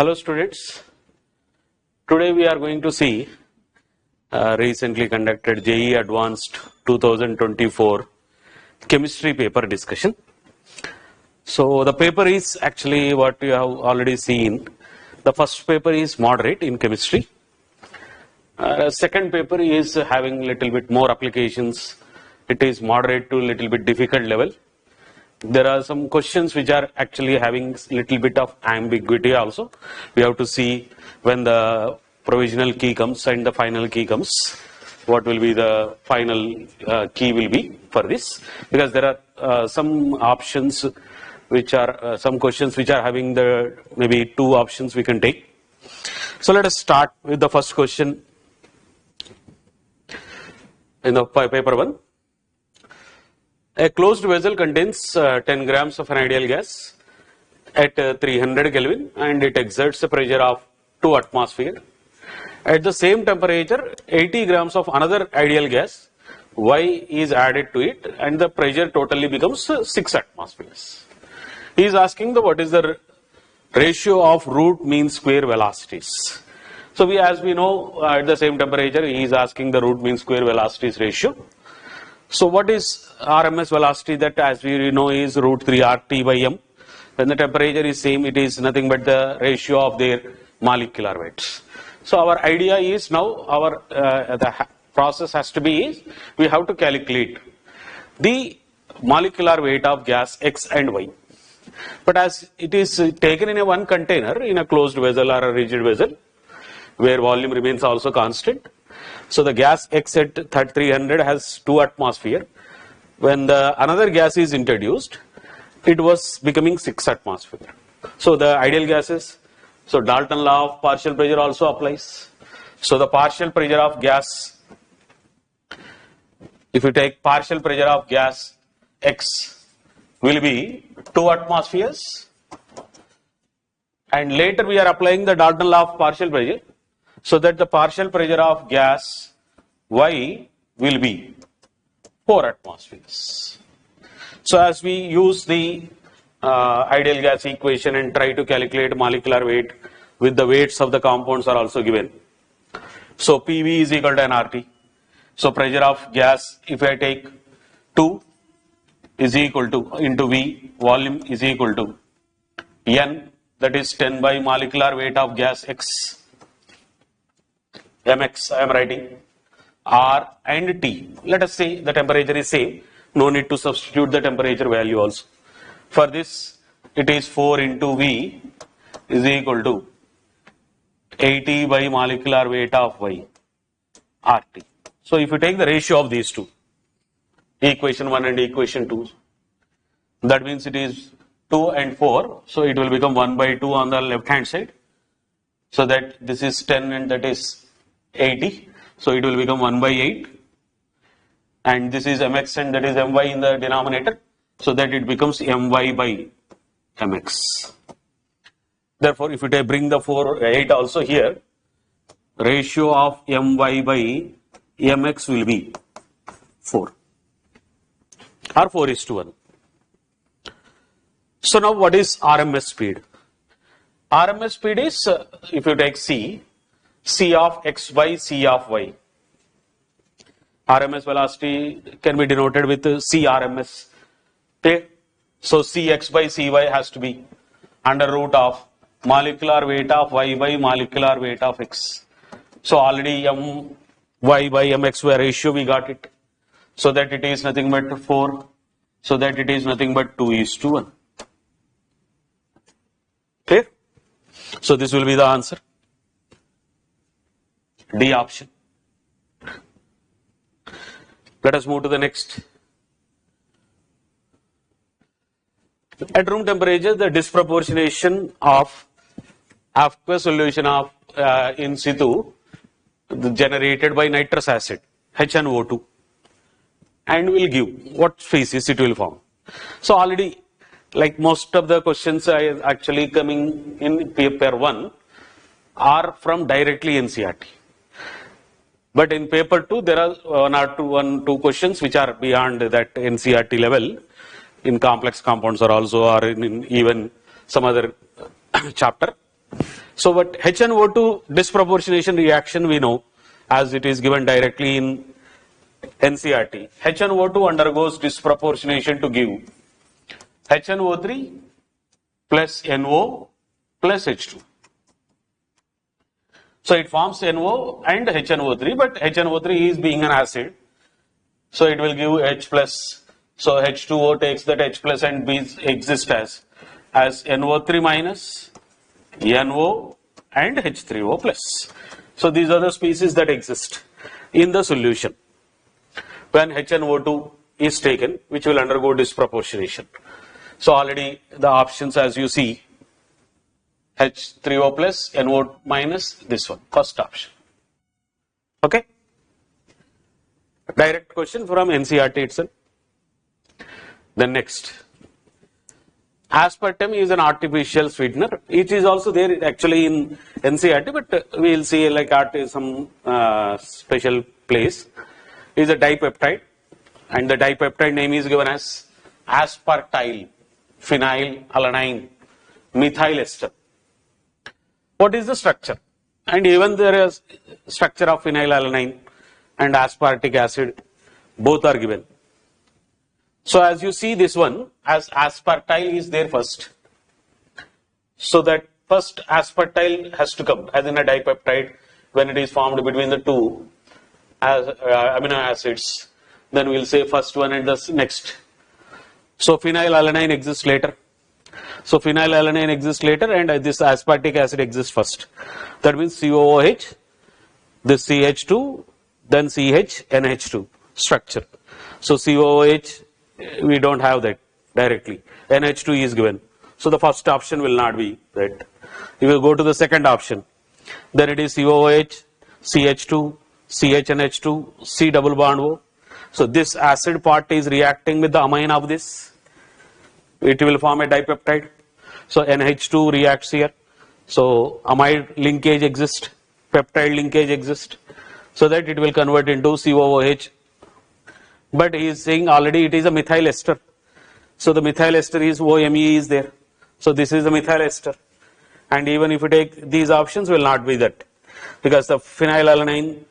Hello students, today we are going to see recently conducted JEE Advanced 2024 chemistry paper discussion. So the paper is actually what you have already seen. The first paper is moderate in chemistry. Second paper is having little bit more applications. It is moderate to little bit difficult level. There are some questions which are actually having little bit of ambiguity also. We have to see when the provisional key comes and the final key comes, what will be the final key will be for this, because there are some options which are some questions which are having the maybe two options we can take. So let us start with the first question in the paper 1. A closed vessel contains 10 grams of an ideal gas at 300 Kelvin and it exerts a pressure of 2 atmosphere. At the same temperature, 80 grams of another ideal gas Y is added to it and the pressure totally becomes 6 atmospheres. He is asking what is the ratio of root mean square velocities. So as we know, at the same temperature, he is asking the root mean square velocities ratio. So what is RMS velocity? That as we know is root 3 RT by M. When the temperature is same, it is nothing but the ratio of their molecular weights. So our idea is now the process has to be we have to calculate the molecular weight of gas X and Y. But as it is taken in a one container in a closed vessel or a rigid vessel where volume remains also constant. So the gas X at 300 has 2 atmosphere. When the another gas is introduced, it was becoming 6 atmosphere. So the ideal gases, so Dalton law of partial pressure also applies. So the partial pressure of gas, if you take partial pressure of gas X will be 2 atmospheres. And later we are applying the Dalton law of partial pressure. So that the partial pressure of gas Y will be 4 atmospheres. So as we use the ideal gas equation and try to calculate molecular weight with the weights of the compounds are also given. So PV is equal to nRT. So pressure of gas, if I take 2 is equal to into V, volume is equal to N, that is 10 by molecular weight of gas X. Mx I am writing, R and T. Let us say the temperature is same, no need to substitute the temperature value also. For this, it is 4 into V is equal to 80 by molecular weight of Y, RT. So if you take the ratio of these two, equation 1 and equation 2, that means it is 2 and 4, so it will become 1 by 2 on the left hand side. So that this is 10 and that is 80, so it will become 1 by 8, and this is mx and that is my in the denominator, so that it becomes my by mx. Therefore, if you bring the 8 also here, ratio of my by mx will be 4 or 4:1. So now what is RMS speed? RMS speed is if you take C of X by C of Y. RMS velocity can be denoted with CRMS. Okay. So Cx by Cy has to be under root of molecular weight of Y by molecular weight of X. So already My by Mx ratio we got it. So that it is nothing but 4. So that it is nothing but 2:1. Okay. So this will be the answer. D option. Let us move to the next. At room temperature, the disproportionation of aqueous solution of in situ generated by nitrous acid HNO2 and will give what species it will form. So already, like most of the questions are actually coming in paper 1 are from directly NCERT. But in paper 2, there are one or two questions which are beyond that NCERT level in complex compounds or also or in even some other chapter. So what HNO2 disproportionation reaction we know, as it is given directly in NCERT. HNO2 undergoes disproportionation to give HNO3 plus NO plus H2. So it forms NO and HNO3, but HNO3 is being an acid. So it will give H plus. So H2O takes that H plus and B exists as NO3 minus, NO and H3O plus. So these are the species that exist in the solution when HNO2 is taken, which will undergo disproportionation. So already the options, as you see, H3O plus, NO minus, this one, first option. Okay? Direct question from NCERT itself. Then next. Aspartame is an artificial sweetener. It is also there actually in NCERT, but we will see like some special place. It is a dipeptide, and the dipeptide name is given as aspartyl phenylalanine methyl ester. What is the structure? And even there is structure of phenylalanine and aspartic acid, both are given. So as you see this one, as aspartyl is there first. So that first aspartyl has to come, as in a dipeptide, when it is formed between the two amino acids. Then we will say first one and the next. So phenylalanine exists later. So phenylalanine exists later, and this aspartic acid exists first. That means COOH, this CH2, then CH, NH2 structure. So COOH, we don't have that directly. NH2 is given. So the first option will not be that. We will go to the second option. Then it is COOH, CH2, CHNH2, C double bond O. So this acid part is reacting with the amine of this. It will form a dipeptide. So NH2 reacts here. So amide linkage exists, peptide linkage exists, so that it will convert into COOH. But he is saying already it is a methyl ester. So the methyl ester is OMe is there. So this is the methyl ester. And even if you take these options, will not be that, because the phenylalanine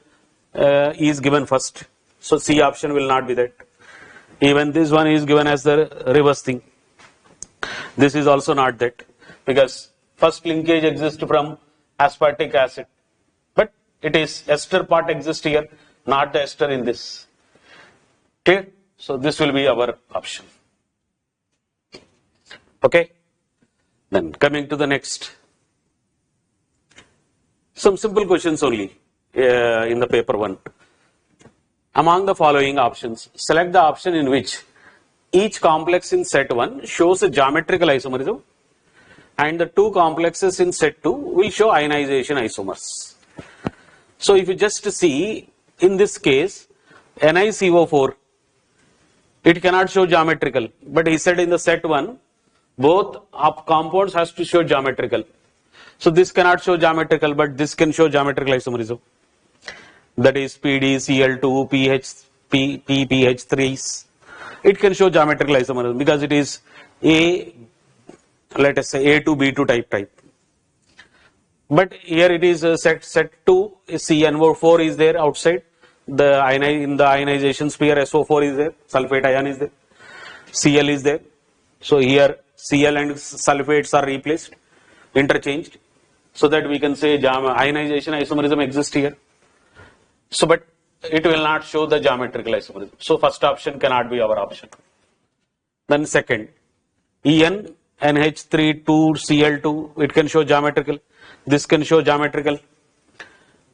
is given first. So C option will not be that. Even this one is given as the reverse thing. This is also not that, because first linkage exists from aspartic acid, but it is ester part exists here, not the ester in this. Okay, so this will be our option. Okay, then coming to the next, some simple questions only in the paper one. Among the following options, select the option in which each complex in set 1 shows a geometrical isomerism and the two complexes in set 2 will show ionization isomers. So if you just see in this case, NiCO4, it cannot show geometrical, but he said in the set 1, both compounds has to show geometrical. So this cannot show geometrical, but this can show geometrical isomerism. That is PdCl2, PPH3s. It can show geometrical isomerism because it is let us say A to B2 type. But here it is set 2, CNO4 is there outside. In the ionization sphere, SO4 is there, sulfate ion is there, Cl is there. So here Cl and sulfates are replaced, interchanged, so that we can say ionization isomerism exists here. So, but it will not show the geometrical isomerism. So first option cannot be our option. Then second, En, NH3, 2, Cl2, it can show geometrical. This can show geometrical.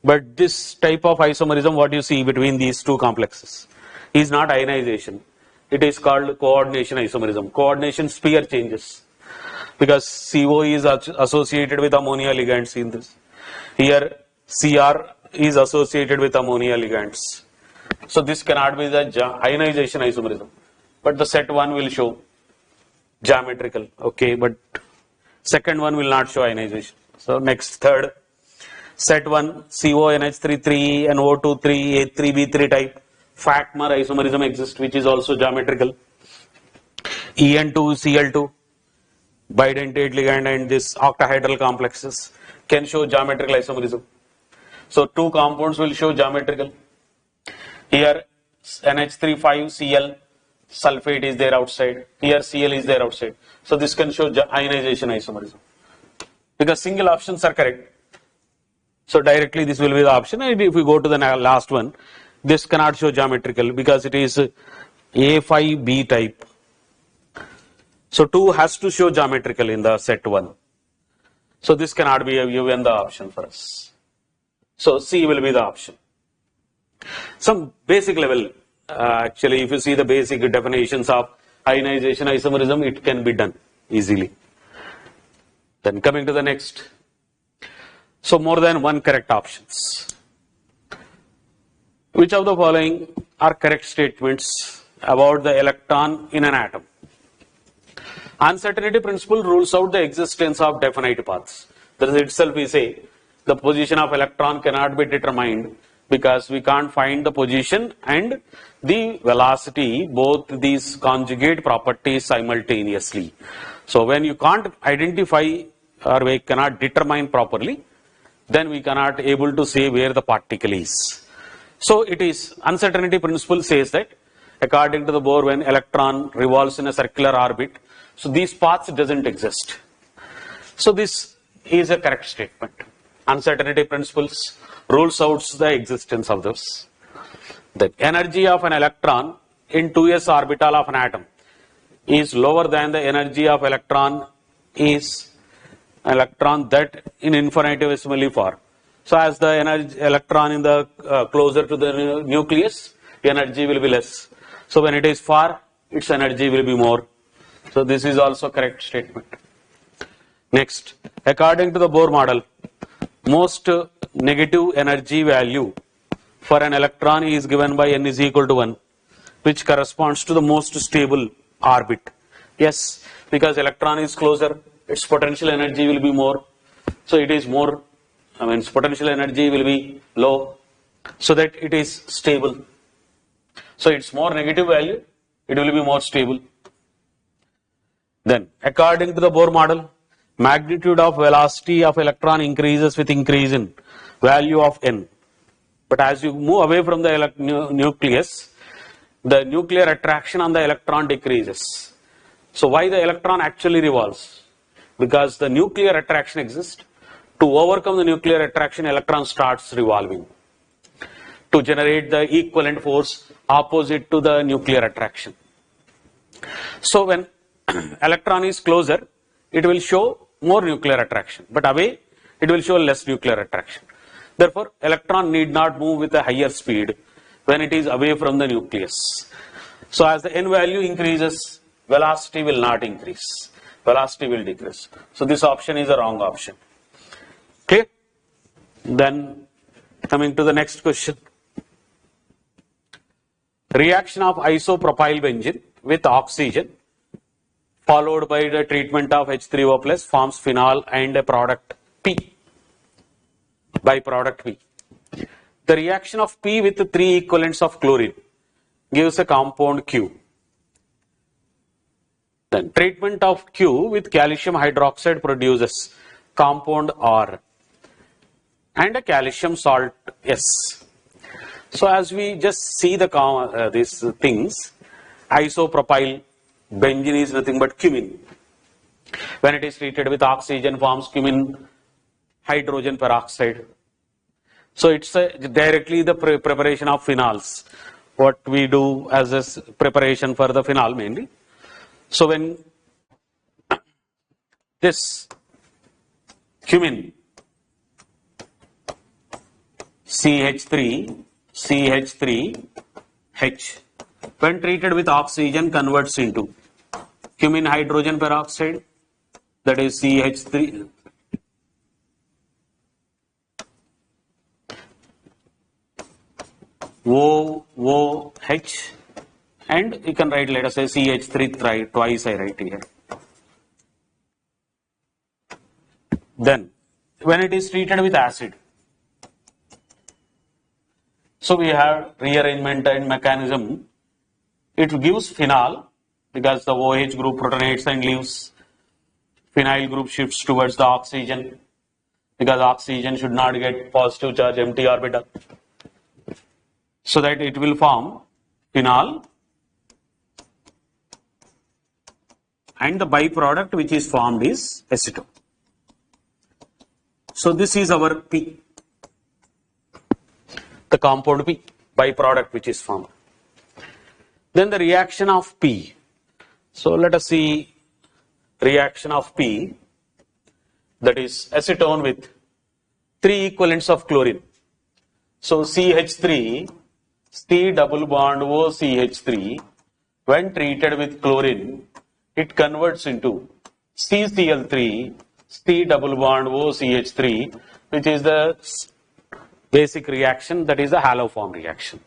But this type of isomerism, what you see between these two complexes, is not ionization. It is called coordination isomerism. Coordination sphere changes, because CO is associated with ammonia ligands in this. Here Cr is associated with ammonia ligands. So this cannot be the ionization isomerism. But the set 1 will show geometrical. Okay, but second one will not show ionization. So next, third. Set 1, CONH3, 3, NO2, 3, A3, B3 type. FACMR isomerism exists, which is also geometrical. En2, Cl2. bidentate ligand and this octahedral complexes can show geometrical isomerism. So two compounds will show geometrical. Here NH3,5Cl sulfate is there outside. Here Cl is there outside. So this can show ionization isomerism. Because single options are correct. So directly this will be the option. And if we go to the last one, this cannot show geometrical because it is A5B type. So 2 has to show geometrical in the set 1. So this cannot be given the option for us. So C will be the option. Some basic level, actually if you see the basic definitions of ionization isomerism, it can be done easily. Then coming to the next. So more than one correct options. Which of the following are correct statements about the electron in an atom? Uncertainty principle rules out the existence of definite paths. That is itself we say the position of electron cannot be determined because we can't find the position and the velocity, both these conjugate properties simultaneously. So when you can't identify or we cannot determine properly, then we cannot able to say where the particle is. So it is uncertainty principle says that according to the Bohr, when electron revolves in a circular orbit, so these paths doesn't exist. So this is a correct statement. Uncertainty principles rules out the existence of those. The energy of an electron in 2s orbital of an atom is lower than the energy of electron that in infinitesimally far. So as the energy electron in the closer to the nucleus, energy will be less. So when it is far, its energy will be more. So this is also correct statement. Next, according to the Bohr model, most negative energy value for an electron is given by n is equal to 1, which corresponds to the most stable orbit. Yes, because electron is closer, its potential energy will be more. So it is more, its potential energy will be low, so that it is stable. So its more negative value, it will be more stable. Then, according to the Bohr model, magnitude of velocity of electron increases with increase in value of n. But as you move away from the nucleus, the nuclear attraction on the electron decreases. So why the electron actually revolves? Because the nuclear attraction exists. To overcome the nuclear attraction, electron starts revolving to generate the equivalent force opposite to the nuclear attraction. So when electron is closer, it will show more nuclear attraction, but away it will show less nuclear attraction. Therefore, electron need not move with a higher speed when it is away from the nucleus. So as the n value increases, velocity will not increase, velocity will decrease. So this option is a wrong option. Okay? Then coming to the next question. Reaction of isopropyl benzene with oxygen followed by the treatment of H3O plus forms phenol and a product P, byproduct P. The reaction of P with 3 equivalents of chlorine gives a compound Q. Then treatment of Q with calcium hydroxide produces compound R and a calcium salt S. So as we just see the these things, isopropyl benzene is nothing but cumin. When it is treated with oxygen, forms cumin hydrogen peroxide. So it's directly the preparation of phenols. What we do as a preparation for the phenol mainly. So when this cumin CH3H when treated with oxygen converts into cumin hydrogen peroxide, that is CH3 OOH, and you can write, let us say CH3 twice I write here. Then when it is treated with acid, so we have rearrangement and mechanism. It gives phenol because the OH group protonates and leaves phenyl group shifts towards the oxygen because oxygen should not get positive charge empty orbital. So that it will form phenol and the byproduct which is formed is acetone. So this is our P, the compound P, byproduct which is formed. Then the reaction of P. So let us see reaction of P, that is acetone with 3 equivalents of chlorine. So CH3, C double bond O CH3, when treated with chlorine, it converts into CCl3, C double bond O CH3, which is the basic reaction, that is a haloform reaction.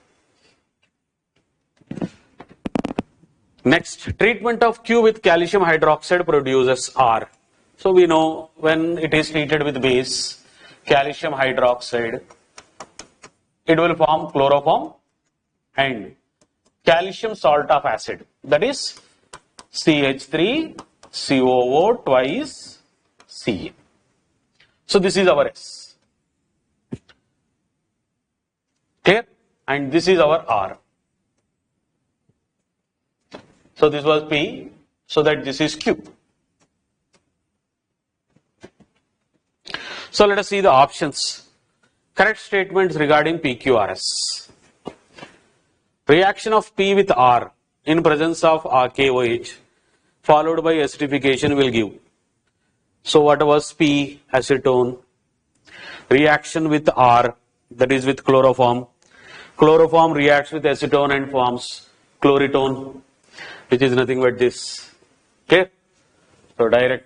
Next, treatment of Q with calcium hydroxide produces R. So we know when it is treated with base, calcium hydroxide, it will form chloroform and calcium salt of acid, that is CH3 COO twice Ca. So this is our S. Clear? And this is our R. So this was P, so that this is Q. So let us see the options. Correct statements regarding PQRS. Reaction of P with R in presence of RKOH followed by acidification will give. So what was P? Acetone. Reaction with R, that is with chloroform. Chloroform reacts with acetone and forms chloritone, which is nothing but this. Okay? So direct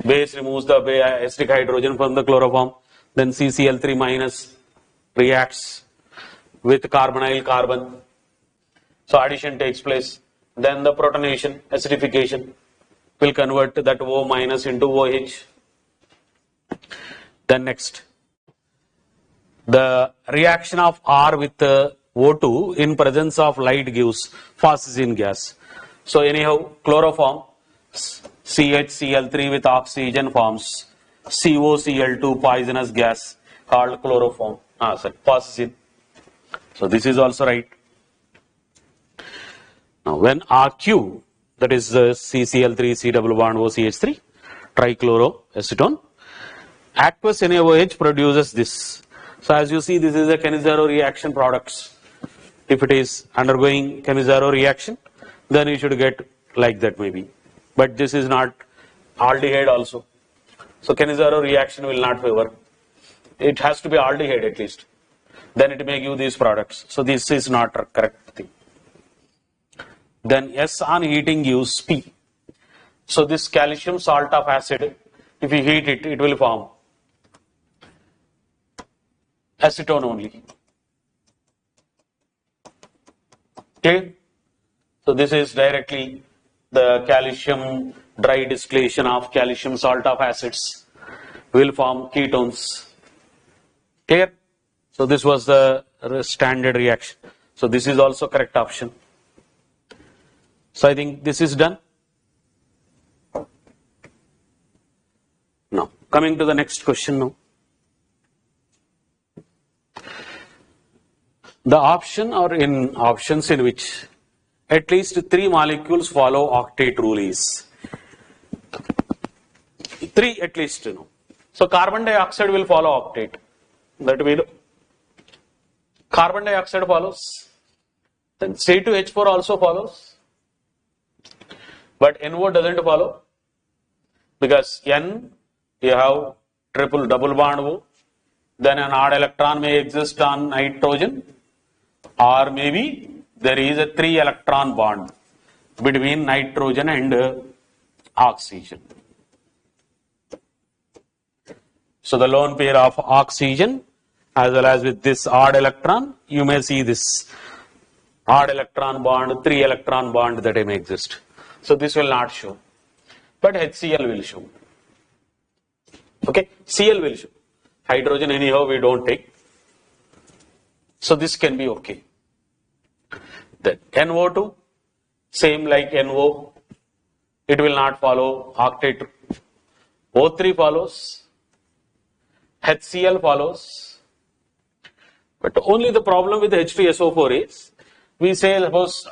base removes the acidic hydrogen from the chloroform, then CCl3 minus reacts with carbonyl carbon. So addition takes place. Then the protonation, acidification will convert that O minus into OH. Then next, the reaction of R with O2 in presence of light gives phosgene gas. So anyhow, chloroform, CHCl3 with oxygen forms COCl2 poisonous gas called chloroform, phosgene. So this is also right. Now when RQ, that is CCl3 C double bond OCH3 trichloroacetone, aqueous NaOH produces this. So as you see, this is a Cannizzaro reaction products. If it is undergoing Cannizzaro reaction, then you should get like that maybe. But this is not aldehyde also. So Cannizzaro reaction will not favor. It has to be aldehyde at least. Then it may give these products. So this is not a correct thing. Then S on heating gives P. So this calcium salt of acid, if you heat it, it will form acetone only. Okay? So this is directly the calcium dry distillation of calcium salt of acids will form ketones. Clear? So this was the standard reaction. So this is also correct option. So I think this is done. Now, coming to the next question now. The option or in options in which at least 3 molecules follow octet rule is 3 at least, you know. So carbon dioxide will follow octet. That we know. Carbon dioxide follows. Then C2H4 also follows. But NO doesn't follow. Because N, you have triple double bond O. Then an odd electron may exist on nitrogen. Or maybe there is a 3 electron bond between nitrogen and oxygen. So the lone pair of oxygen as well as with this odd electron, you may see this odd electron bond, 3 electron bond that may exist. So this will not show. But HCl will show. Okay, Cl will show. Hydrogen anyhow we don't take. So this can be okay. Then NO2, same like NO. it will not follow octet. O3 follows, HCl follows, but only the problem with H2SO4 is, we say suppose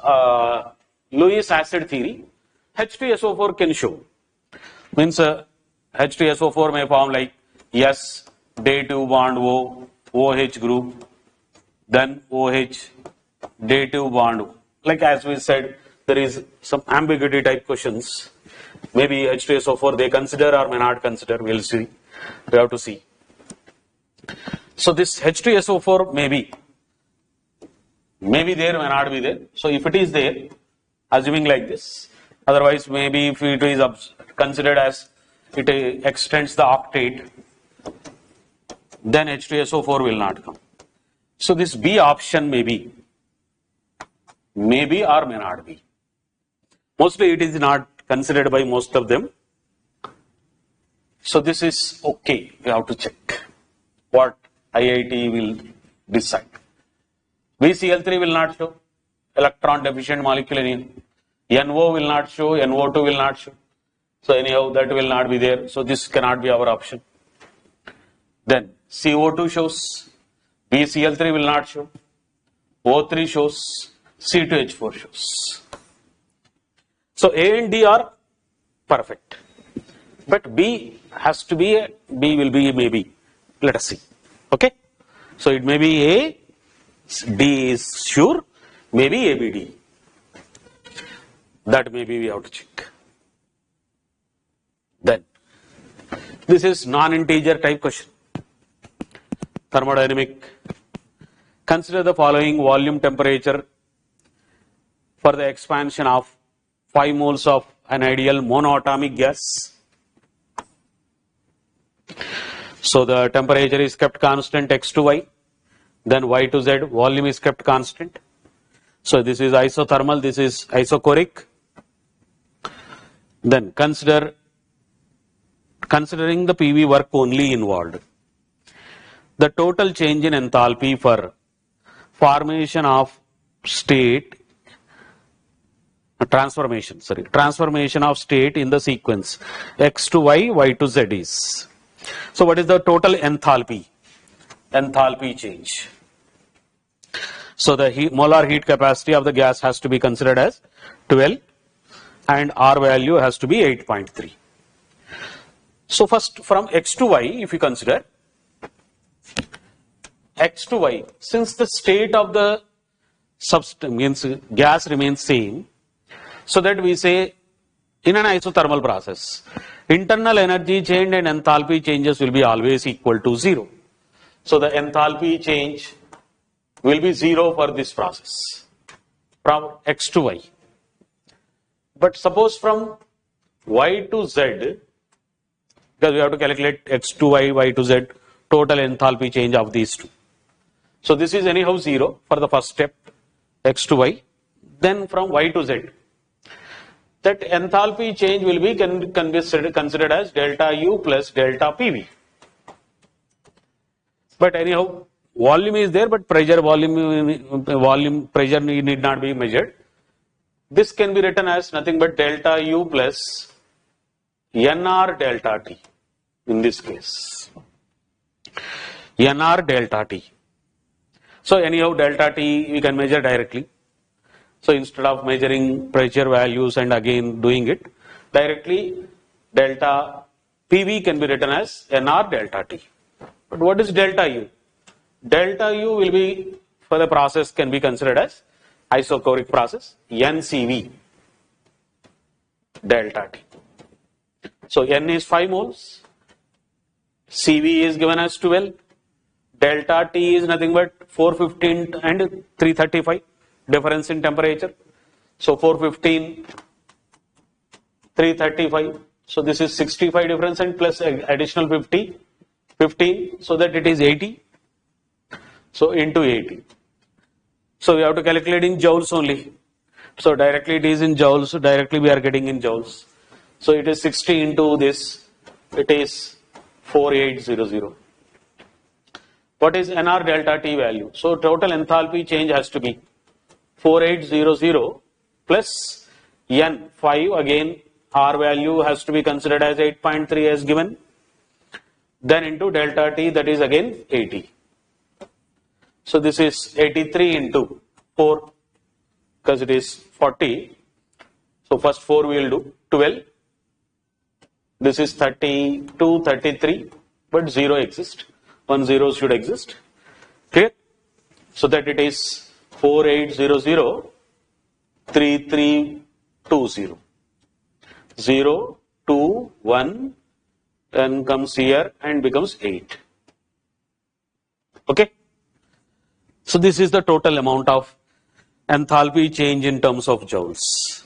Lewis acid theory, H2SO4 can show. Means H2SO4 may form like S, day 2 bond O, OH group, then OH, day 2 bond O. Like as we said, there is some ambiguity type questions. Maybe H2SO4 they consider or may not consider, we'll see. We have to see. So this H2SO4 may be there, may not be there. So if it is there, assuming like this, otherwise maybe if it is considered as it extends the octet, then H2SO4 will not come. So this B option may be or may not be. Mostly it is not considered by most of them. So this is okay, we have to check what IIT will decide. VCl3 will not show, electron deficient molecule anyhow. NO will not show, NO2 will not show. So anyhow that will not be there. So this cannot be our option. Then CO2 shows, VCl3 will not show, O3 shows, C2H4 shows. So A and D are perfect, but B has to be B will be maybe. Let us see. Okay, so it may be A, D is sure, maybe ABD. That maybe we have to check. Then this is non-integer type question. Thermodynamic. Consider the following volume temperature for the expansion of 5 moles of an ideal monoatomic gas. So the temperature is kept constant x to y, then y to z, volume is kept constant. So this is isothermal, this is isochoric. Then considering the PV work only involved, the total change in enthalpy for formation of state transformation of state in the sequence x to y, y to z is. So what is the total enthalpy? Enthalpy change. So the molar heat capacity of the gas has to be considered as 12 and R value has to be 8.3. So first from x to y, if you consider x to y, since the state of the substance means gas remains same, so that we say in an isothermal process, internal energy change and enthalpy changes will be always equal to 0. So the enthalpy change will be 0 for this process from x to y. But suppose from y to z, because we have to calculate x to y, y to z, total enthalpy change of these two. So this is anyhow 0 for the first step, x to y. Then from y to z, that enthalpy change will be considered as delta U plus delta PV. But anyhow, volume is there, but pressure pressure need not be measured. This can be written as nothing but delta U plus NR delta T in this case. NR delta T. So anyhow delta T we can measure directly. So instead of measuring pressure values and again doing it directly, delta PV can be written as NR delta T. But what is delta U? Delta U will be for the process can be considered as isochoric process, NCV delta T. So N is 5 moles, CV is given as 12, delta T is nothing but 415 and 335 difference in temperature. So 415, 335, so this is 65 difference and plus additional 15, so that it is 80. So into 80. So we have to calculate in joules only. So directly it is in joules, so directly we are getting in joules. So it is 60 into this, it is 4800. What is NR delta T value? So total enthalpy change has to be 4800 plus N 5 again R value has to be considered as 8.3 as given. Then into delta T, that is again 80. So this is 83 into 4 because it is 40. So first 4 we will do 12. This is 32, 33, but 0 exists. 1 0 should exist. Clear? So that it is 4800 3320. 0, 2, 1, then comes here and becomes 8. Okay? So this is the total amount of enthalpy change in terms of joules.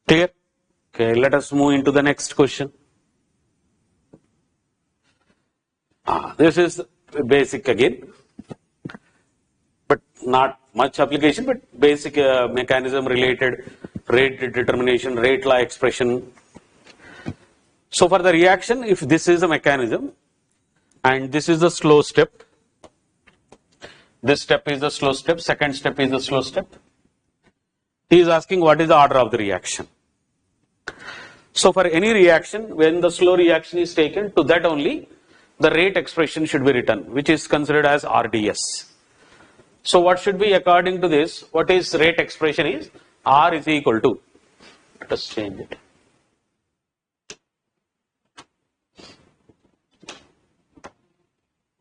Clear? Okay, let us move into the next question. This is basic again, but not much application, but basic mechanism related rate determination, rate law expression. So for the reaction, if this is a mechanism and this is the slow step, this step is the slow step, second step is the slow step. He is asking what is the order of the reaction. So for any reaction, when the slow reaction is taken, to that only the rate expression should be written, which is considered as RDS. So what should be according to this, what is rate expression is R is equal to, let us change it.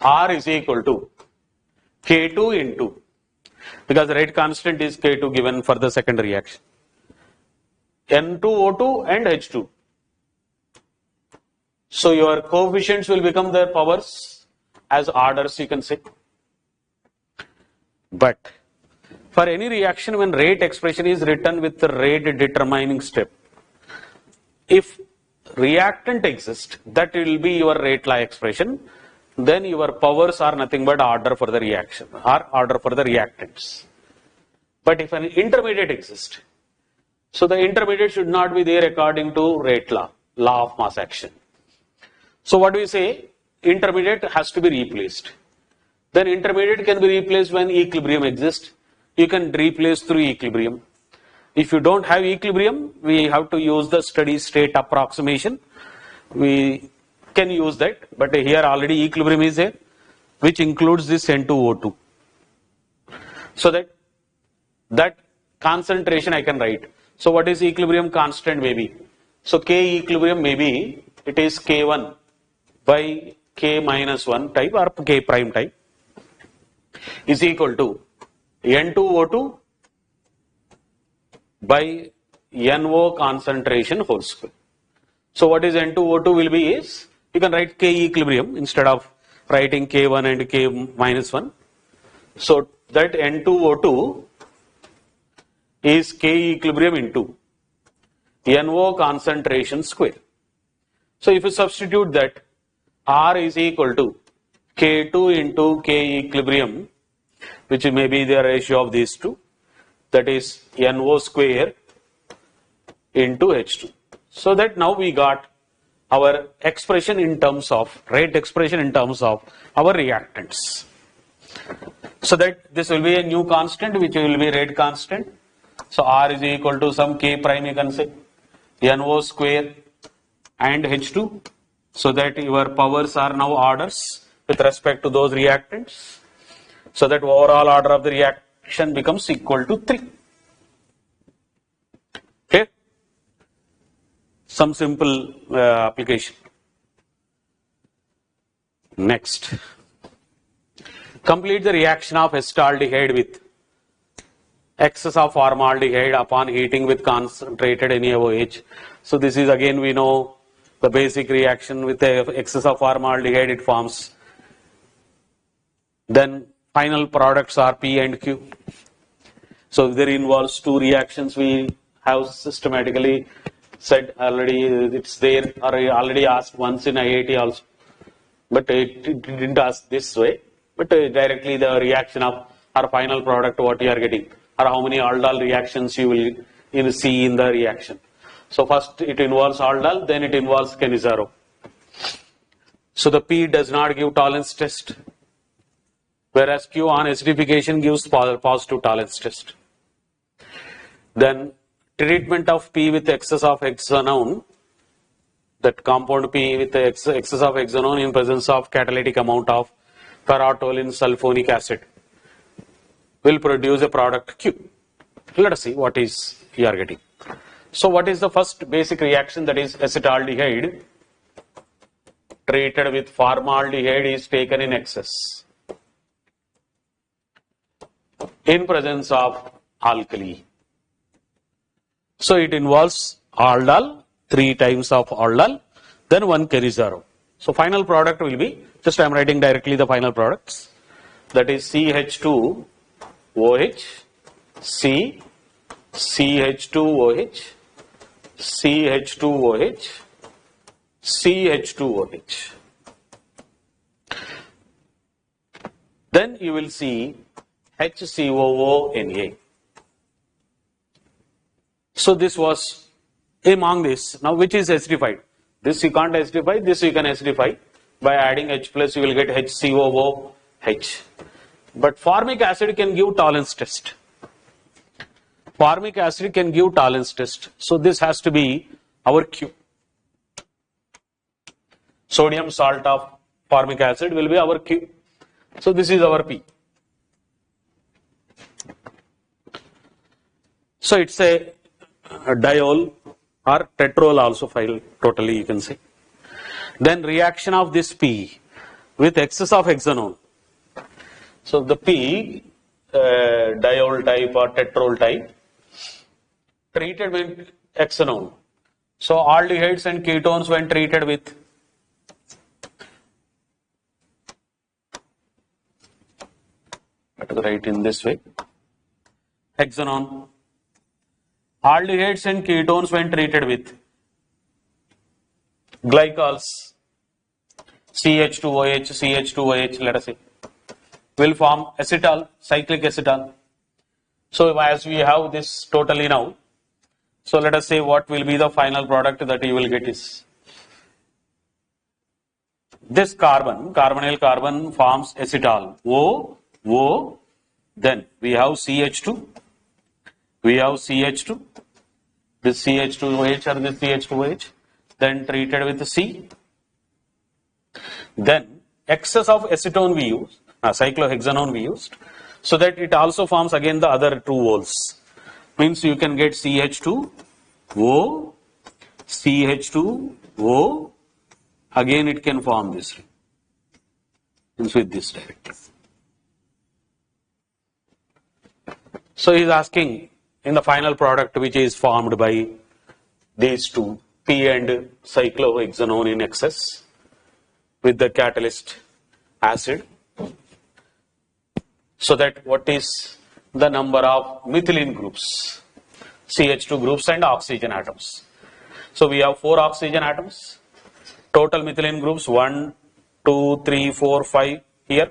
R is equal to K2 into, because the rate constant is K2 given for the second reaction, N2O2 and H2. So your coefficients will become their powers as orders, you can say. But for any reaction, when rate expression is written with the rate determining step, if reactant exists, that will be your rate law expression. Then your powers are nothing but order for the reaction or order for the reactants. But if an intermediate exists, so the intermediate should not be there according to rate law, law of mass action. So what do we say? Intermediate has to be replaced. Then intermediate can be replaced when equilibrium exists. You can replace through equilibrium. If you don't have equilibrium, we have to use the steady state approximation. We can use that, but here already equilibrium is there, which includes this N2O2. So that concentration I can write. So what is equilibrium constant maybe? So K equilibrium maybe it is K1 by K minus 1 type or K prime type is equal to N2O2 by NO concentration whole square. So what is N2O2 will be is, you can write K equilibrium instead of writing K1 and K minus 1. So that N2O2 is K equilibrium into NO concentration square. So if you substitute that, R is equal to K2 into K equilibrium, which may be the ratio of these two, that is NO square into H2. So that now we got our expression in terms of, rate expression in terms of our reactants. So that this will be a new constant which will be rate constant. So R is equal to some K prime, you can say, NO square and H2. So that your powers are now orders with respect to those reactants. So that overall order of the reaction becomes equal to 3. Okay? Some simple application. Next. Complete the reaction of acetaldehyde with excess of formaldehyde upon heating with concentrated NaOH. So this is again, we know the basic reaction with the excess of formaldehyde, it forms. Then final products are P and Q. So there involves two reactions. We have systematically said already, it's there, or I already asked once in IIT also, but it didn't ask this way, but directly the reaction of our final product, what you are getting, or how many aldol reactions you will see in the reaction. So first it involves aldol, then it involves Cannizzaro. So the P does not give tolerance test, whereas Q on acidification gives positive tolerance test. Then treatment of P with excess of hexanone, that compound P with excess of hexanone in presence of catalytic amount of para-toluene sulfonic acid will produce a product Q. Let us see what is you are getting. So what is the first basic reaction, that is acetaldehyde treated with formaldehyde is taken in excess in presence of alkali. So it involves aldol, 3 times of aldol, then 1 Kerizaro. So final product will be, just I am writing directly the final products, that is CH2OH, C, CH2OH, CH2OH, CH2OH. Then you will see HCOONA. So this was among this. Now which is acidified? This you can't acidify, this you can acidify. By adding H plus you will get HCOOH. But formic acid can give tolerance test. Formic acid can give tolerance test. So this has to be our Q. Sodium salt of formic acid will be our Q. So this is our P. So it's a diol or tetrol also file totally you can say. Then reaction of this P with excess of hexanone. So the P diol type or tetrol type treated with hexanone. So aldehydes and ketones when treated with write in this way hexanone. Aldehydes and ketones when treated with glycols, CH2OH, CH2OH, let us say, will form acetal, cyclic acetal. So as we have this totally now, so let us say what will be the final product that you will get is this carbon, carbonyl carbon forms acetal, O, then we have CH2, we have CH2, this CH2OH or this CH2OH, then treated with C. Then excess of acetone we use, cyclohexanone we used, so that it also forms again the other 2 voles. Means you can get CH2O, CH2O, again it can form this. Means with this directly. So he is asking in the final product which is formed by these 2, P and cyclohexanone in excess with the catalyst acid. So that what is the number of methylene groups, CH2 groups and oxygen atoms. So we have 4 oxygen atoms, total methylene groups 1, 2, 3, 4, 5 here,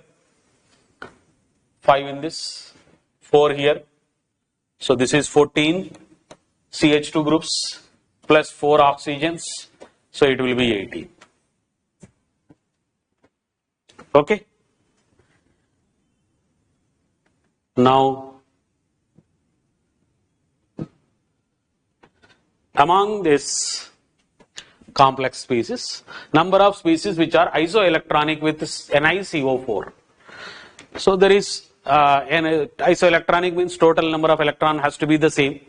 5 in this, 4 here. So this is 14 CH2 groups plus 4 oxygens, so it will be 18. Okay. Now, among this complex species, number of species which are isoelectronic with NiCO4. So there is an isoelectronic means total number of electron has to be the same.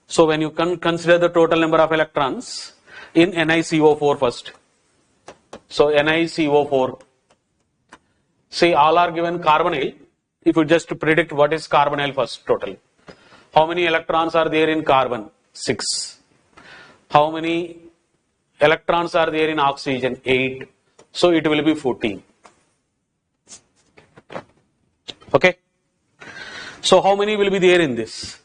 So when you consider the total number of electrons in NiCO4 first. So NiCO4, say all are given carbonyl. If you just predict what is carbonyl first total. How many electrons are there in carbon? 6. How many electrons are there in oxygen? 8. So it will be 14. Okay. So how many will be there in this?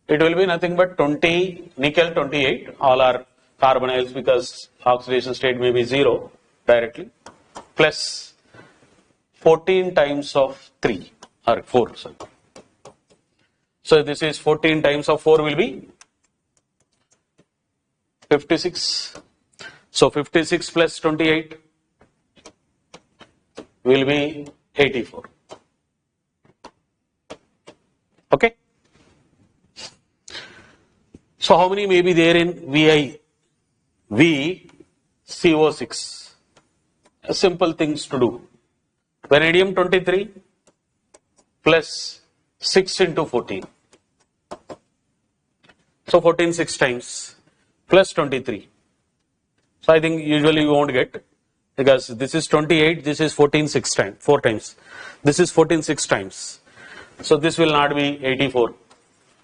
It will be nothing but 20, nickel 28, all are carbonyls because oxidation state may be 0 directly, plus 14 times of 3 or 4. Sorry. So this is 14 times of 4 will be 56. So 56 plus 28 will be 84. Okay. So how many may be there in VCO6? Simple things to do. Vanadium 23 plus 6 into 14. So 14 6 times plus 23. So I think usually you won't get, because this is 28, this is 14 6 times, 4 times. This is 14 6 times. So this will not be 84.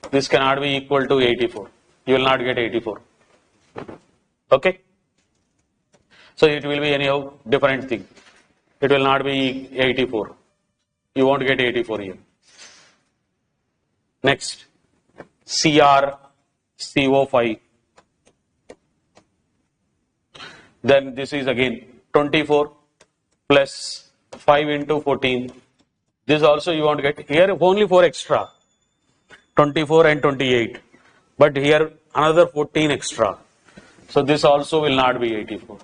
This cannot be equal to 84. You will not get 84. Okay? So it will be anyhow different thing. It will not be 84. You won't get 84 here. Next, CrCO5. Then this is again 24 plus 5 into 14. This also you won't get. Here only 4 extra. 24 and 28. But here another 14 extra. So this also will not be 84.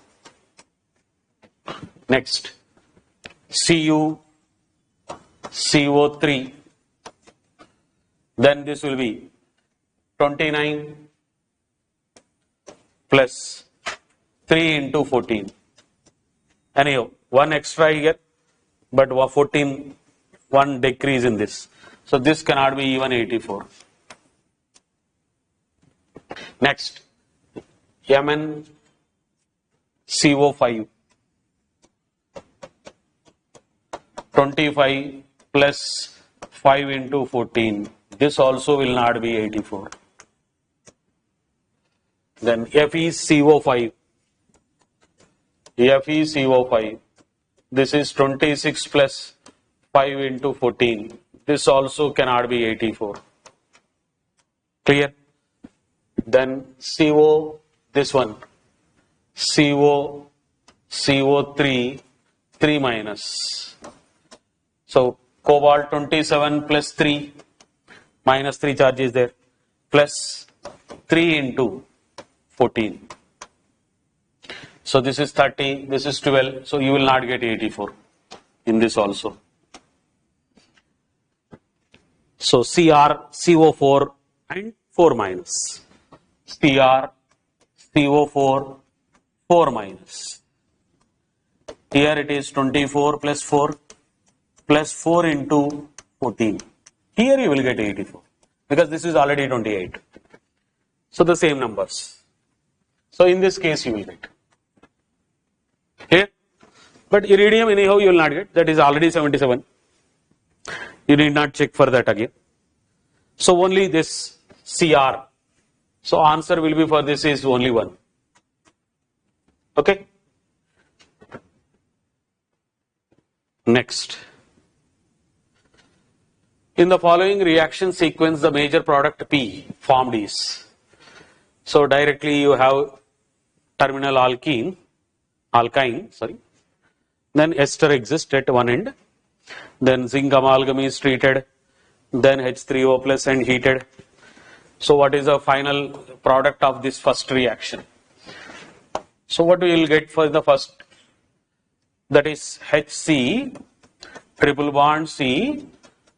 Next, CuCO3. Then this will be 29 plus 3 into 14. Anyhow, 1 extra here, but 14, 1 decrease in this. So this cannot be even 84. Next, MnCO5. 25 plus 5 into 14. This also will not be 84. Then FeCO5. FeCO5. This is 26 plus 5 into 14. This also cannot be 84. Clear? Then CO, this one. CO3, 3 minus. So cobalt 27 plus 3, minus 3 charge is there, plus 3 into 14. So this is 30, this is 12, so you will not get 84 in this also. So CrCO4 and 4 minus. CrCO4, 4 minus. Here it is 24 plus 4 plus 4 into 14. Here you will get 84 because this is already 28. So the same numbers. So in this case you will get. Clear? But iridium anyhow you will not get. That is already 77. You need not check for that again. So only this Cr. So answer will be for this is only 1. Okay. Next. In the following reaction sequence, the major product P formed is. So directly you have terminal alkyne, then ester exists at one end, then zinc amalgam is treated, then H3O plus and heated. So what is the final product of this first reaction? So what we will get for the first, that is HC, triple bond C,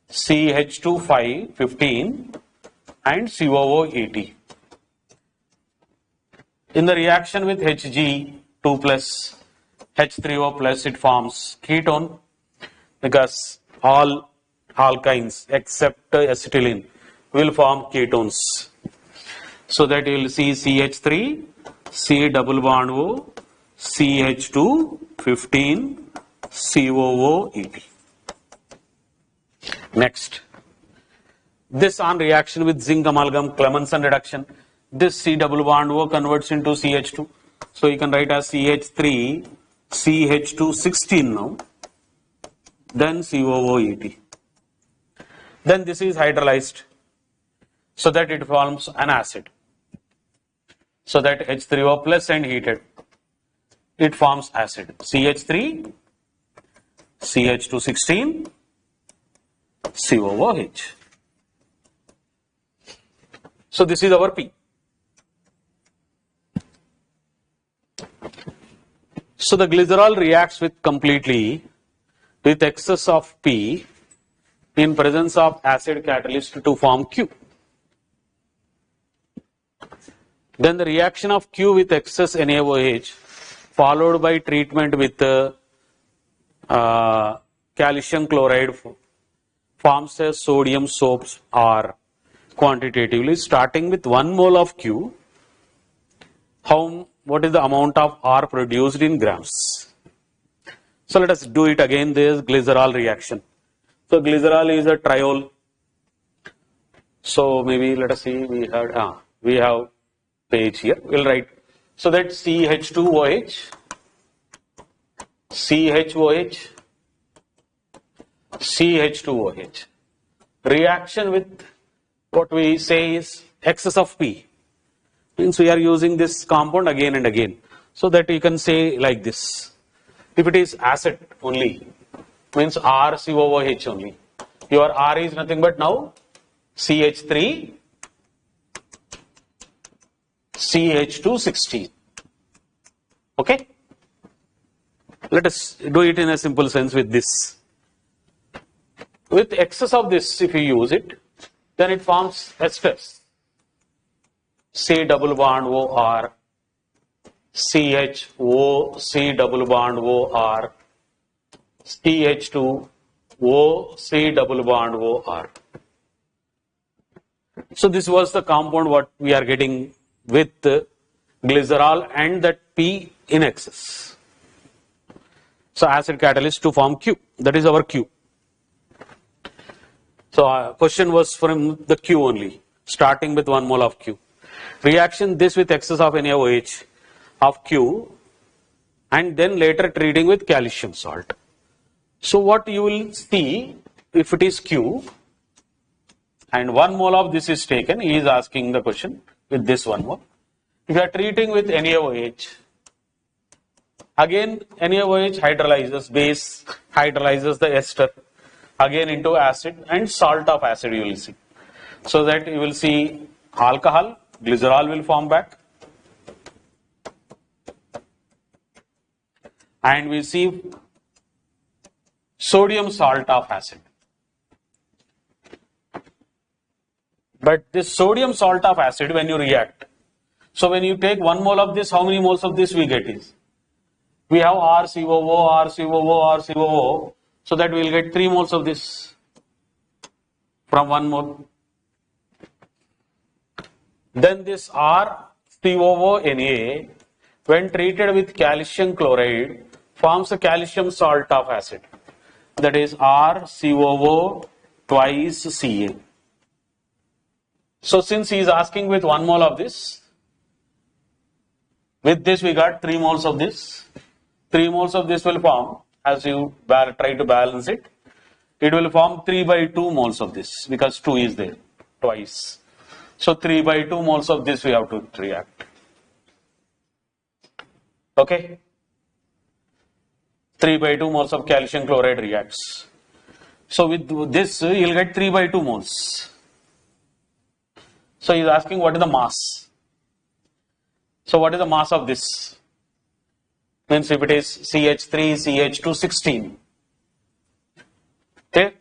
CH2 15 and COO 80. In the reaction with Hg2 plus H3O plus, it forms ketone because all alkynes except acetylene will form ketones. So that you will see CH3, C double bond O, CH2 15, COO 80. Next, this on reaction with zinc amalgam Clemmensen reduction, this C double bond O converts into CH2. So you can write as CH3, CH2 16 now, then COO 80. Then this is hydrolyzed so that it forms an acid. So that H3O plus and heated, it forms acid. CH3, CH2 16, COOH. So this is our P. So the glycerol reacts with completely with excess of P in presence of acid catalyst to form Q. Then the reaction of Q with excess NaOH followed by treatment with calcium chloride forms a sodium soaps R quantitatively starting with 1 mole of Q. What is the amount of R produced in grams? So let us do it again. There is glycerol reaction. So glycerol is a triol. So maybe let us see, we have page here. We'll write. So that CH2OH, CHOH, CH2OH. Reaction with what we say is excess of P. Means we are using this compound again and again. So that you can say like this. If it is acid only, means RCOOH only. Your R is nothing but now CH3, CH216. Okay? Let us do it in a simple sense with this. With excess of this, if you use it, then it forms esters. C double bond OR, CHO, C double bond OR, CH2, O, C double bond OR. So this was the compound what we are getting with glycerol and that P in excess. So acid catalyst to form Q. That is our Q. So question was from the Q only, starting with 1 mole of Q. Reaction this with excess of NaOH of Q and then later treating with calcium salt. So what you will see, if it is Q and 1 mole of this is taken, he is asking the question with this 1 mole. If you are treating with NaOH, again NaOH hydrolyzes, base hydrolyzes the ester again into acid and salt of acid you will see. So that you will see alcohol, glycerol will form back and we see sodium salt of acid. But this sodium salt of acid when you react, so when you take 1 mole of this, how many moles of this we get is? We have RCOO, RCOO, RCOO, so that we will get 3 moles of this from 1 mole. Then this RCOONA, when treated with calcium chloride, forms a calcium salt of acid. That is RCOO twice Ca. So since he is asking with 1 mole of this, with this we got 3 moles of this. 3 moles of this will form, as you try to balance it, it will form 3/2 moles of this because 2 is there twice. So 3/2 moles of this we have to react. Okay? 3/2 moles of calcium chloride reacts. So with this you will get 3/2 moles. So he is asking what is the mass. So what is the mass of this? Means if it is CH3, CH216. Okay?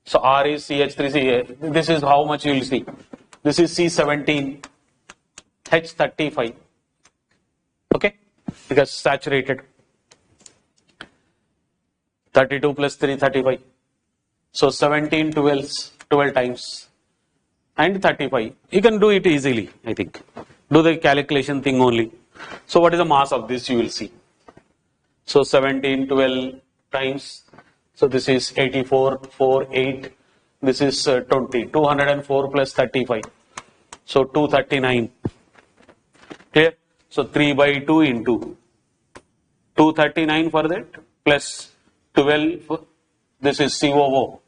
So R is CH3, this is how much you will see. This is C17, H35. Okay? Because saturated. 32 plus 3, 35. So 17, 12 times. And 35. You can do it easily, I think. Do the calculation thing only. So what is the mass of this you will see. So 17, 12 times. So this is 84, 4, 8. This is 20. 204 plus 35. So 239. Clear? So 3/2 into 239 for that plus 12. This is COO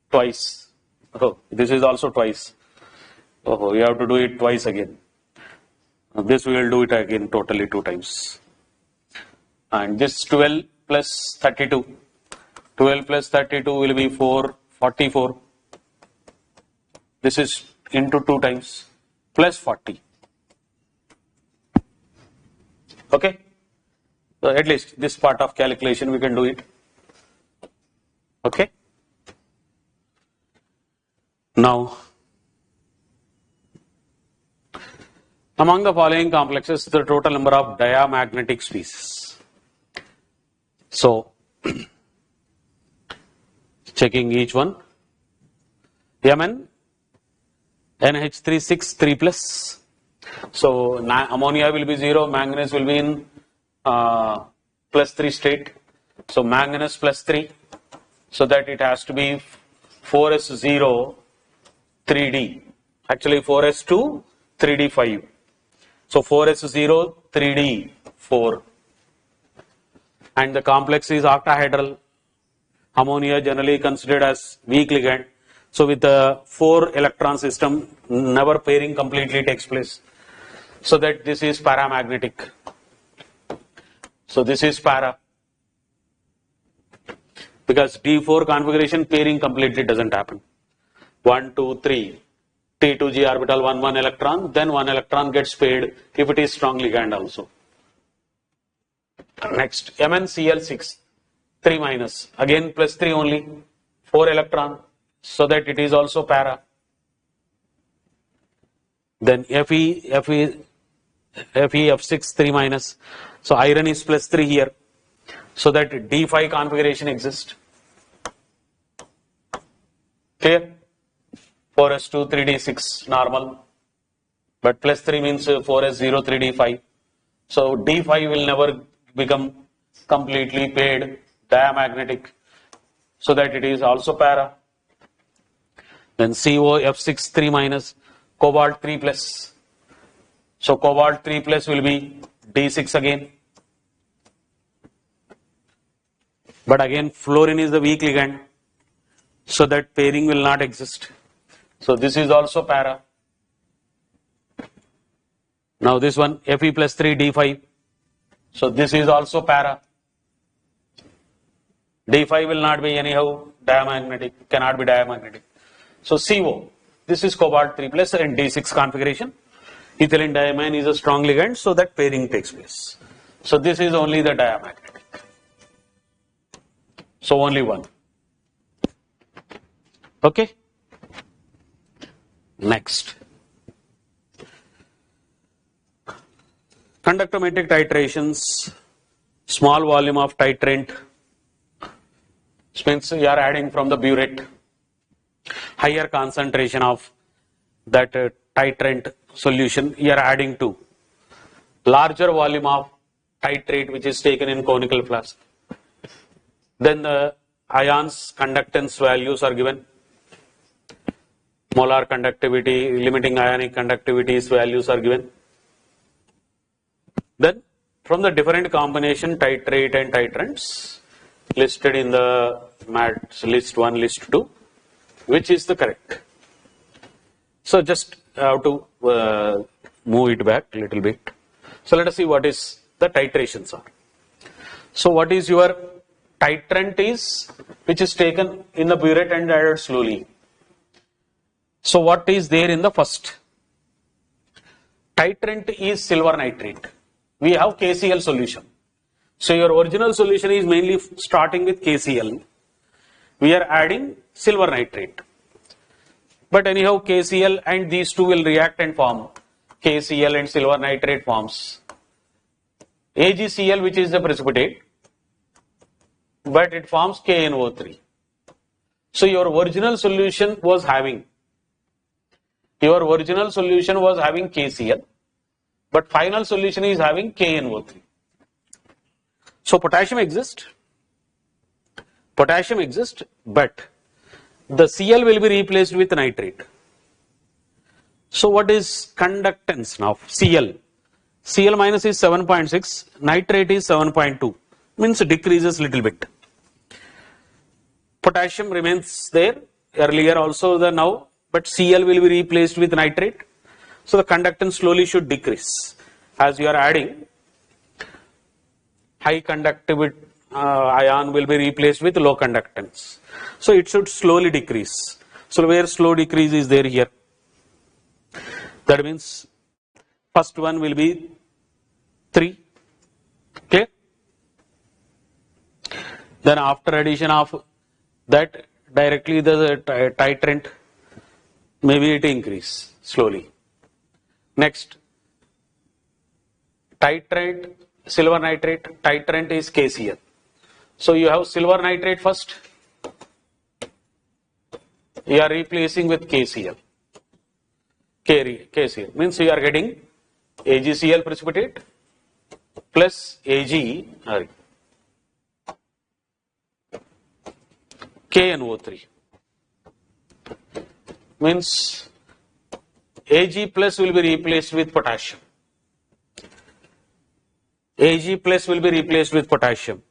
twice. Oh, this is also twice. Oh, you have to do it twice again. This we will do it again totally 2 times. And this 12 plus 32. 12 plus 32 will be 44. This is into 2 times plus 40. Okay? So at least this part of calculation we can do it. Okay? Now Among the following complexes, the total number of diamagnetic species. So, checking each one. Mn, NH3 6 3 plus. So ammonia will be 0, manganese will be in plus 3 state. So manganese plus 3. So that it has to be 4s0 3d. Actually 4s2 3d5. So 4s0 3d 4. And the complex is octahedral. Ammonia generally considered as weak ligand. So with the 4 electron system, never pairing completely takes place. So that this is paramagnetic. So this is para. Because D4 configuration pairing completely doesn't happen. 1, 2, 3. T2G orbital 1 electron, then 1 electron gets paired if it is strong ligand also. Next, MnCl6, 3 minus, again plus 3 only, 4 electron, so that it is also para. Then Fe(F6) 3 minus, so iron is plus 3 here, so that D5 configuration exists. Clear? 4s2 3d6 normal, but plus 3 means 4s0 3d5. So D5 will never become completely paired diamagnetic, so that it is also para. Then COF6 3 minus, cobalt 3 plus. So cobalt 3 plus will be D6 again. But again fluorine is the weak ligand, so that pairing will not exist. So this is also para. Now this one Fe plus 3 D5. So this is also para. D5 will not be anyhow diamagnetic, cannot be diamagnetic. So CO, this is cobalt 3 plus and D6 configuration. Ethylene diamine is a strong ligand, so that pairing takes place. So this is only the diamagnetic. So only one. Okay. Next. Conductometric titrations, small volume of titrant, means you are adding from the burette, higher concentration of that titrant solution you are adding to, larger volume of titrate which is taken in conical flask. Then the ions conductance values are given, molar conductivity, limiting ionic conductivities values are given. Then from the different combination titrate and titrants listed in the MATS list 1, list 2, which is the correct. So just have to move it back a little bit. So let us see what is the titrations are. So what is your titrant is, which is taken in the burette and added slowly. So what is there in the first? Titrant is silver nitrate. We have KCl solution. So your original solution is mainly starting with KCl. We are adding silver nitrate. But anyhow KCl and these two will react and form KCl and silver nitrate forms AgCl, which is the precipitate, but it forms KNO3. So your original solution was having KCl, but final solution is having KNO3. So potassium exists, but the Cl will be replaced with nitrate. So what is conductance now? Cl minus is 7.6, nitrate is 7.2, means decreases little bit. Potassium remains there, earlier also the now, but Cl will be replaced with nitrate. So the conductance slowly should decrease as you are adding. High conductivity ion will be replaced with low conductance. So it should slowly decrease. So where slow decrease is there here. That means first one will be 3. Clear? Then after addition of that, directly the titrant, maybe it increase slowly. Next, Titrate, silver nitrate, titrant is KCl. So you have silver nitrate first. You are replacing with KCl. KCl means you are getting AgCl precipitate plus KNO3. Means Ag plus will be replaced with potassium. Ag plus will be replaced with potassium.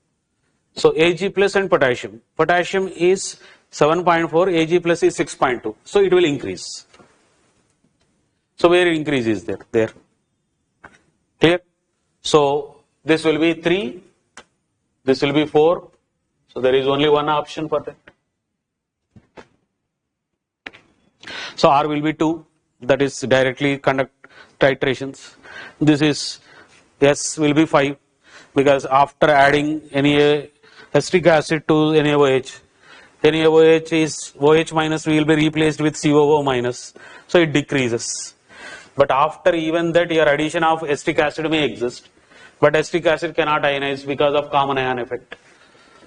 So Ag plus and potassium. Potassium is 7.4, Ag plus is 6.2. So it will increase. So where increase is there? There. Clear? So this will be 3, this will be 4. So there is only one option for that. So R will be 2, that is directly conduct titrations. This is S will be 5, because after adding acetic acid to NaOH, NaOH is OH minus will be replaced with COO minus, so it decreases. But after even that, your addition of acetic acid may exist, but acetic acid cannot ionize because of common ion effect.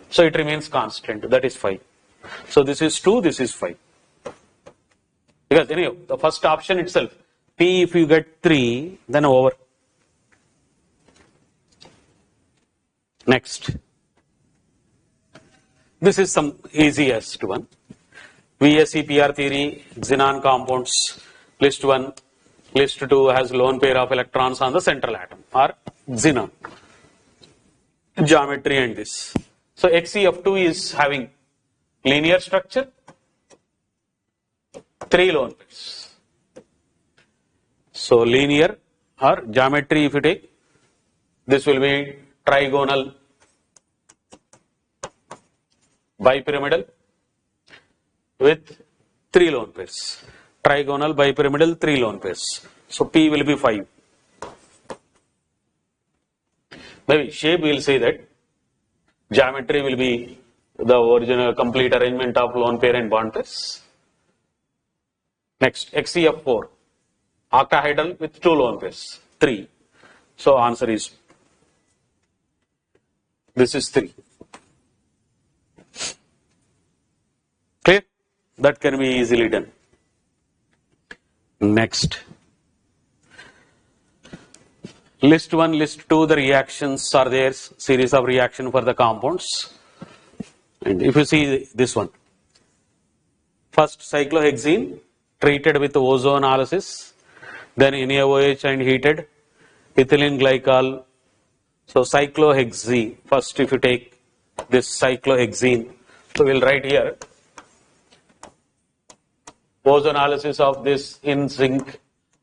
So it remains constant, that is 5. So this is 2, this is 5. Because anyhow, the first option itself, P if you get 3, then over. Next. This is some easiest one. VSEPR theory, xenon compounds, list 1, list 2 has lone pair of electrons on the central atom, or xenon. Geometry and this. So XeF2 is having linear structure, 3 lone pairs. So linear or geometry if you take, this will be trigonal bipyramidal with 3 lone pairs. Trigonal bipyramidal 3 lone pairs. So P will be 5. Maybe shape we will say that. Geometry will be the original complete arrangement of lone pair and bond pairs. Next, XeF4, octahedral with 2 lone pairs, 3. So answer is, this is 3. Clear? That can be easily done. Next. List 1, list 2, the reactions are there, series of reaction for the compounds. And if you see this one, first cyclohexene treated with ozonolysis, then NaOH and heated, ethylene glycol. So cyclohexene, first if you take this cyclohexene, so we'll write here, ozonolysis of this in zinc,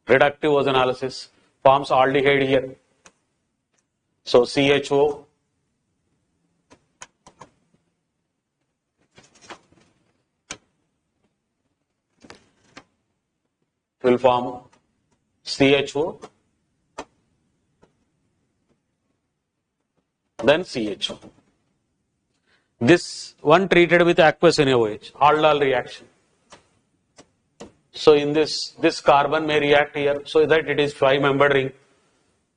reductive ozonolysis, forms aldehyde here. So CHO, will form CHO, then CHO. This one treated with aqueous NaOH, aldol reaction. So in this carbon may react here, so that it is 5-membered ring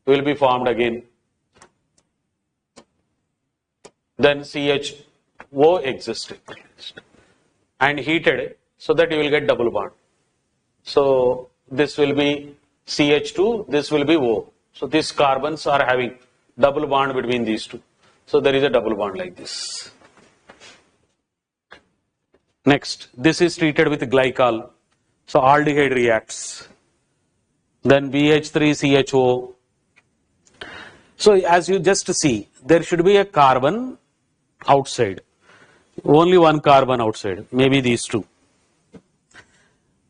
will be formed again. Then CHO existed and heated, so that you will get double bond. So this will be CH2, this will be O. So these carbons are having double bond between these two. So there is a double bond like this. Next, this is treated with glycol. So aldehyde reacts. Then BH3CHO. So as you just see, there should be a carbon outside. Only one carbon outside, maybe these two.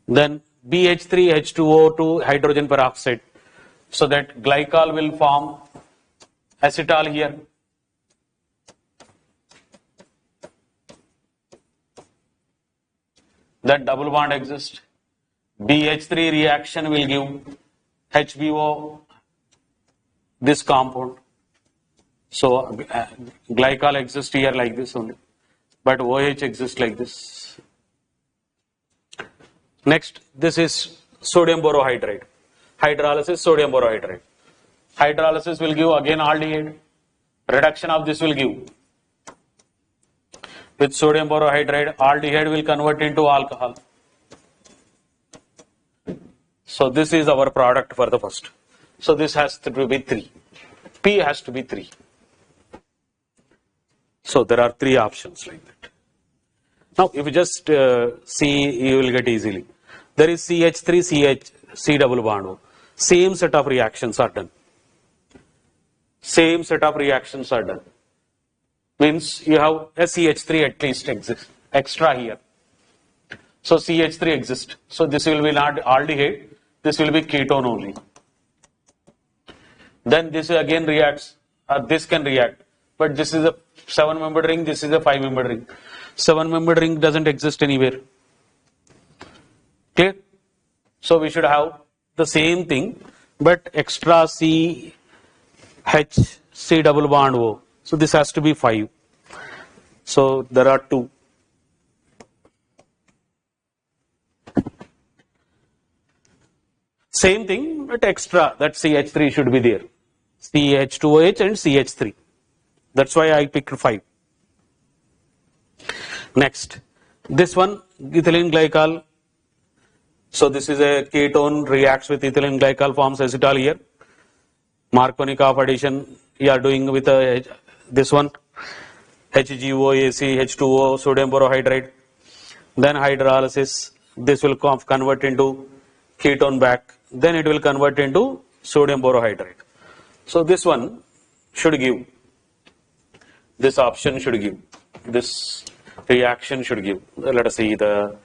Then BH3H2O2 hydrogen peroxide. So that glycol will form acetal here. That double bond exists. BH3 reaction will give HBO, this compound. So glycol exists here like this only, but OH exists like this. Next, this is sodium borohydride. Hydrolysis sodium borohydride. Hydrolysis will give again aldehyde. Reduction of this will give with sodium borohydride, aldehyde will convert into alcohol. So this is our product for the first. So this has to be 3. P has to be 3. So there are 3 options like that. Now if you just see, you will get easily. There is CH3, C double bond O. Same set of reactions are done. Same set of reactions are done. Means you have a CH3 at least exists, extra here. So CH3 exists. So this will be not aldehyde, this will be ketone only. Then this again reacts, this can react. But this is a 7-membered ring, this is a 5-membered ring. 7-membered ring doesn't exist anywhere. Clear? So we should have the same thing, but extra C, H, C double bond O. So this has to be 5. So there are 2. Same thing, but extra, that CH3 should be there. CH2OH and CH3. That's why I picked 5. Next, this one, ethylene glycol. So this is a ketone, reacts with ethylene glycol, forms acetal here. Markovnikov addition, you are doing with this one, HGOAC, H2O, sodium borohydride. Then hydrolysis, this will convert into ketone back. Then it will convert into sodium borohydride. So this one should give, this option should give, this reaction should give. Let us see the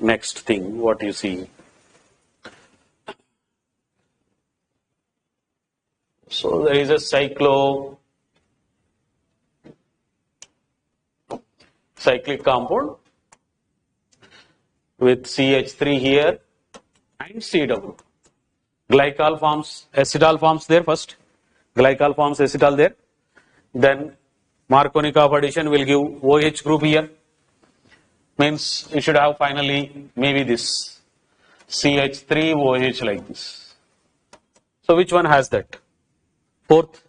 next thing, what you see. So there is a cyclic compound with CH3 here and CW. Glycol forms, acetal forms there first. Glycol forms acetal there. Then Markovnikov addition will give OH group here. Means you should have finally maybe this CH3 OH like this. So which one has that? 4th.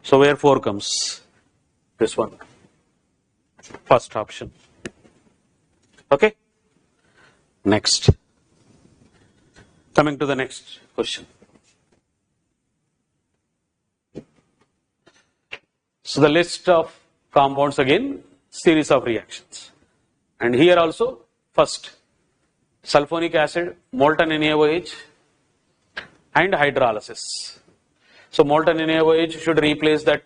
So where 4 comes? This one. First option. Okay. Next. Coming to the next question. So the list of compounds again, series of reactions. And here also, first, sulfonic acid, molten NaOH, and hydrolysis. So molten NaOH should replace that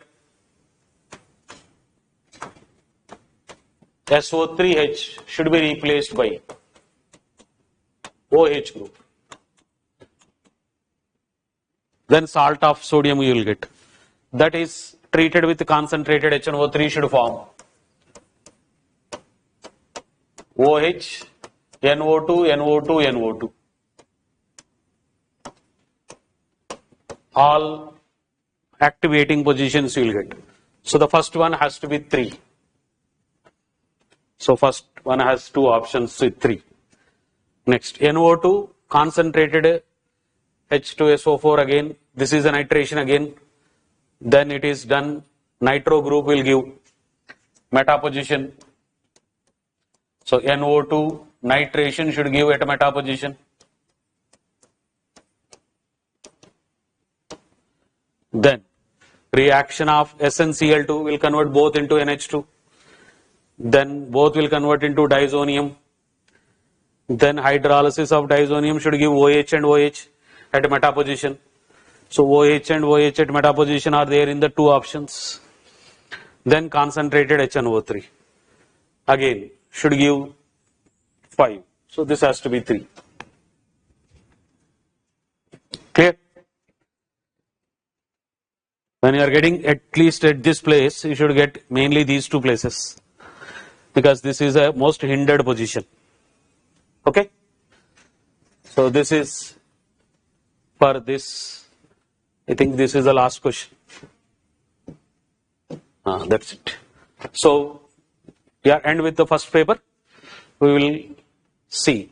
SO3H should be replaced by OH group. Then salt of sodium you will get. That is treated with concentrated HNO3 should form OH, NO2, NO2, NO2. All activating positions you will get. So the first one has to be 3. So first one has 2 options with 3. Next, NO2, concentrated H2SO4 again. This is a nitration again. Then it is done. Nitro group will give meta position. So NO2 nitration should give at a meta position. Then reaction of SnCl2 will convert both into NH2. Then both will convert into diazonium. Then hydrolysis of diazonium should give OH and OH at meta position. So OH and OH at meta position are there in the 2 options. Then concentrated HNO3 again should give 5. So this has to be 3. Clear? When you are getting at least at this place, you should get mainly these 2 places, because this is a most hindered position. Okay? So this is for this. I think this is the last question. That's it. So, yeah, end with the first paper. We will see